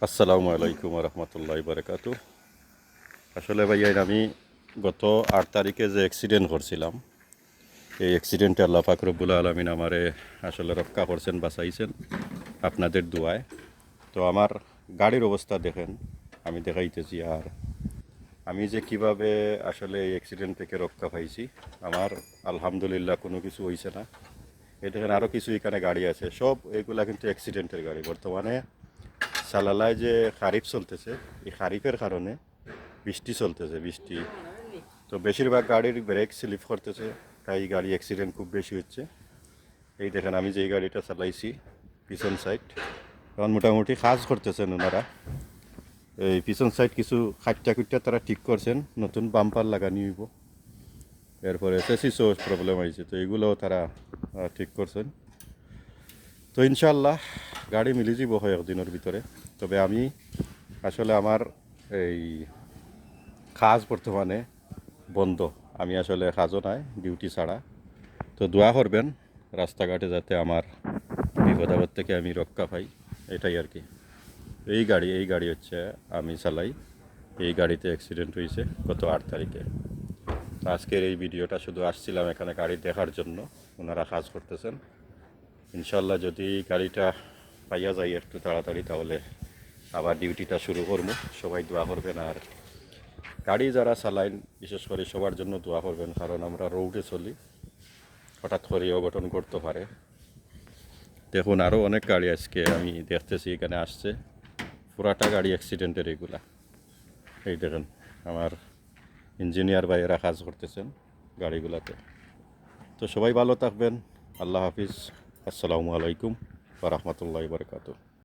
আসসালামু আলাইকুম রহমতুল্লাহ বারকাতু। আসলে ভাইয়া আমি গত 8 তারিখে যে অ্যাক্সিডেন্ট করছিলাম, এই অ্যাক্সিডেন্টে আল্লাহ পাক রব্বুল আলমিন আমারে আসলে রক্ষা করছেন, বাঁচাইছেন আপনাদের দোয়ায়। তো আমার গাড়ির অবস্থা দেখেন, আমি দেখাইতেছি। আর আমি যে কিভাবে আসলে এই অ্যাক্সিডেন্ট থেকে রক্ষা পাইছি, আমার আলহামদুলিল্লাহ কোনো কিছু হয়েছে না। এই দেখেন আরও কিছু এখানে গাড়ি আছে, সব এগুলা কিন্তু অ্যাক্সিডেন্টের গাড়ি। বর্তমানে সালালায় যে খারিফ চলতেছে, এই খারিফের কারণে বৃষ্টি চলতেছে, বৃষ্টি তো বেশিরভাগ গাড়ির ব্রেক স্লিপ করতেছে, তাই গাড়ি অ্যাক্সিডেন্ট খুব বেশি হচ্ছে। এই দেখেন আমি যেই গাড়িটা চালাইছি পিছন সাইড, এখন মোটামুটি কাজ করতেছেন ওনারা। এই পিছন সাইড কিছু খাট্টা খুট্টা তারা ঠিক করছেন, নতুন বাম্পার লাগানি হইব। এরপরে চেসিসও প্রবলেম হয়েছে, তো এগুলোও তারা ঠিক করছেন। তো ইনশাল্লাহ গাড়ি মিলে যাব হয় একদিনের ভিতরে। তবে আমি আসলে আমার এই কাজ বর্তমানে বন্ধ, আমি আসলে কাজও নাই, ডিউটি ছাড়া। তো দোয়া করবেন রাস্তাঘাটে যাতে আমার বিপদ আপদ থেকে আমি রক্ষা পাই, এটাই আর কি। এই গাড়ি হচ্ছে আমি চালাই, এই গাড়িতে অ্যাক্সিডেন্ট হয়েছে গত 8 তারিখে। তো আজকের এই ভিডিওটা শুধু আসছিলাম এখানে গাড়ি দেখার জন্য, ওনারা কাজ করতেছেন। ইনশাল্লাহ যদি গাড়িটা পাইয়া যাই একটু তাড়াতাড়ি, তাহলে আবার ডিউটিটা শুরু করবো। সবাই দোয়া করবেন। আর গাড়ি যারা চালাইন বিশেষ করে সবার জন্য দোয়া করবেন, কারণ আমরা রোডে চলি, হঠাৎ করে অঘটন করতে পারে। দেখুন আরও অনেক গাড়ি আজকে আমি দেখতেছি এখানে আসছে, পুরাটা গাড়ি অ্যাক্সিডেন্টের এগুলা। এই দেখেন আমার ইঞ্জিনিয়ার ভাইয়েরা কাজ করতেছেন গাড়িগুলাতে। তো সবাই ভালো থাকবেন, আল্লাহ হাফিজ, আসসালামু আলাইকুম ওয়া রাহমাতুল্লাহি ওয়া বারাকাতুহু।